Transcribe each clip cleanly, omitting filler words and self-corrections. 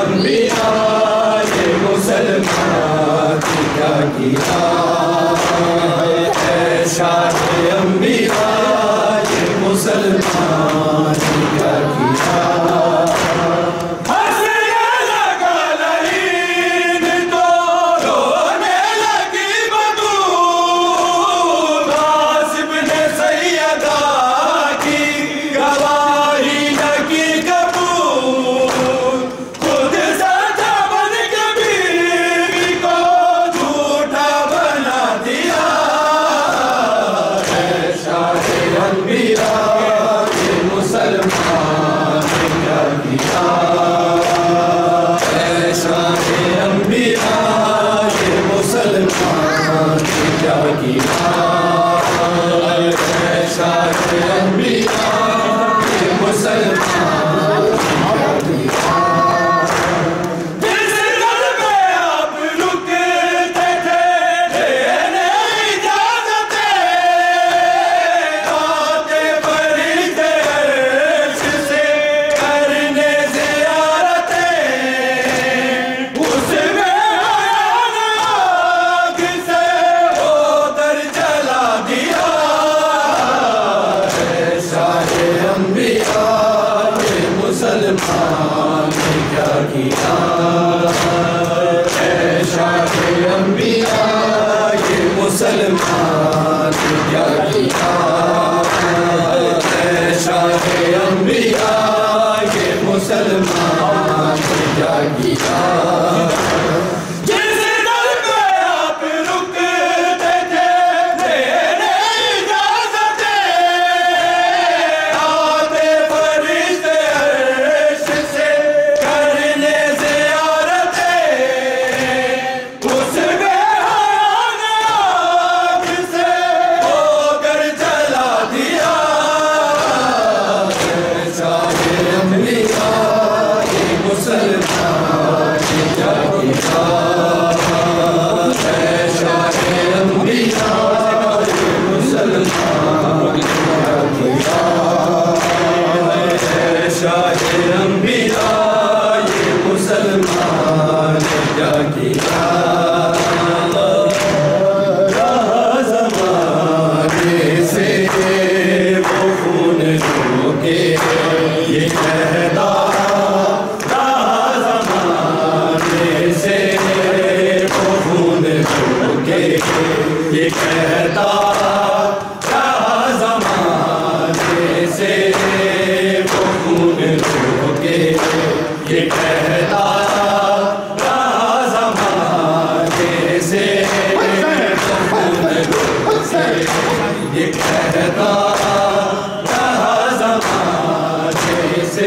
अंबिया ये मुसलमान क्या किया, शाह अंबिया ये मुसलमान क्या किया। मुसलमान क्या किया, शाह अंबिया ये मुसलमान क्या किया। ये कहता रहा ज़माने से वो खून रोके, ये कहता रहा ज़माने से वो खून रोके, ये कहता रहा ज़माने से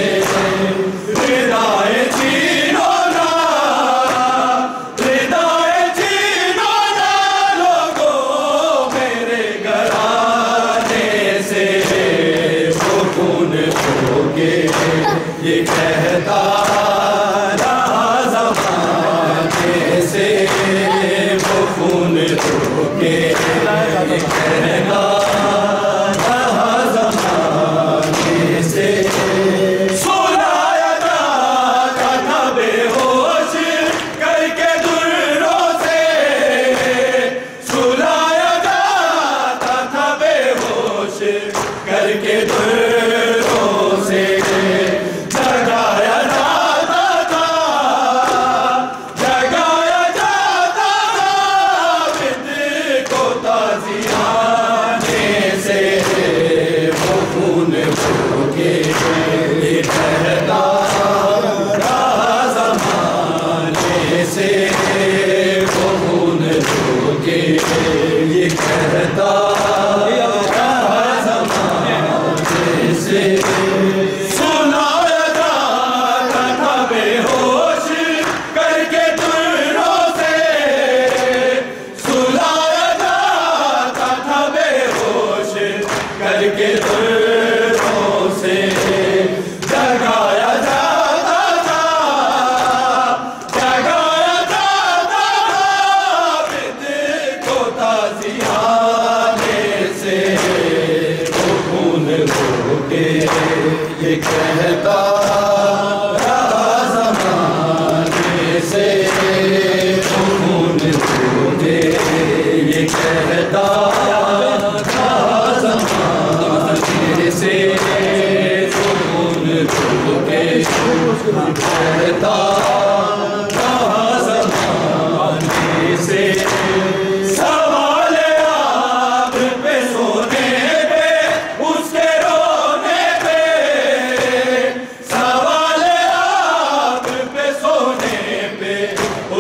ये कहता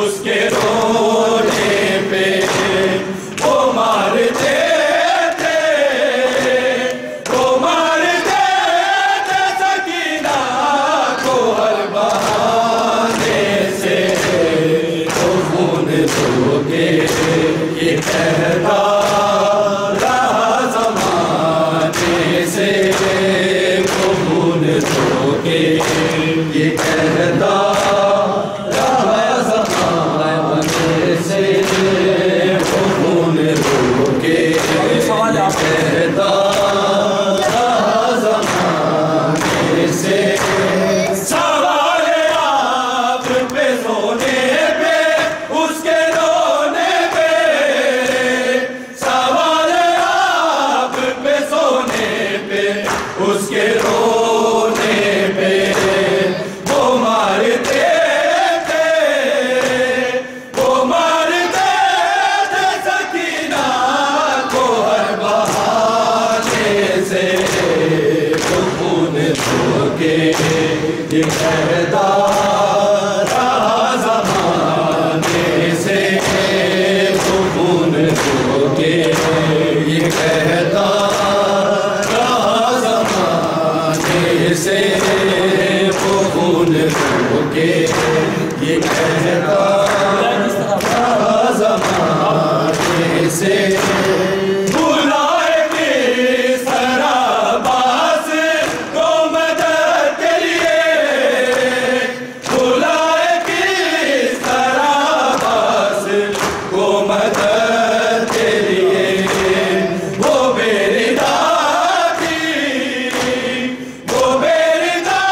उसके रोने पे वो मारते थे, वो मारते थे सकीना को हर बहाने से। वो खून धो के ये कहता रहा ज़माने से, वो खून धो के ये कहता रहा ज़माने से, वो खून धो के कहता रहा ज़माने से। सवाल आप पे सोने पे उसके रोने पे, सवाल आप पे सोने पे उसके रोने पे वो मारते थे, वो मारते थे सकीना को हर बहाने से। वो खून धो के ये कहता रहा ज़माने से, वो खून धो के ये कहता रहा ज़माने से, वो खून धो के ये कहता रहा ज़माने से। बुलाए किस तरह बास को मदद के लिए, बुलाए किस तरह बास को मदद के लिए। वो बेरिदा थी, वो बेरिदा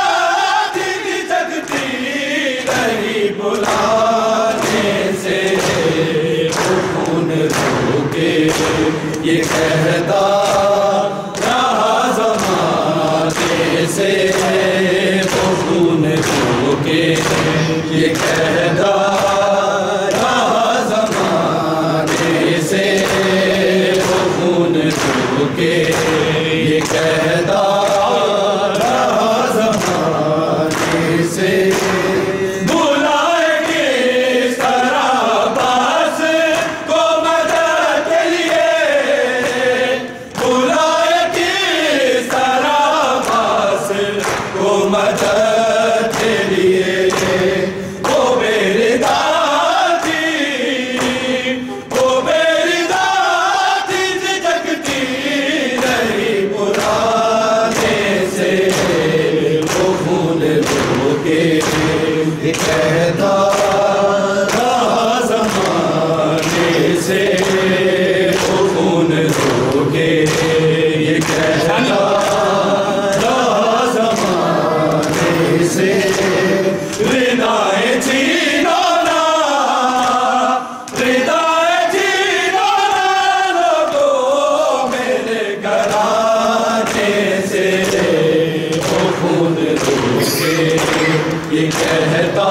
थी कि जगती रही बुलाने से। वो खून धो के ये कहता रहा ज़माने से, वो खून धो के ये कहता रहा ज़माने से, वो खून धो के ये कहता रहा ज़माने से। बुलाए किस तरह बास को मदद के लिए, बुलाए किस तरह बास को मदद के लिए। वो बेरिदा थी, वो बेरिदा थी जगती रही पुराने से। वो खून धो के ये कहता रहा ज़माने से, वो खून धो के ये कहता रहा ज़माने से। रिदाएं छीनो ना, रिदाएं छीनो ना लोगों मेरे घराने से। वो खून धो के ये कहता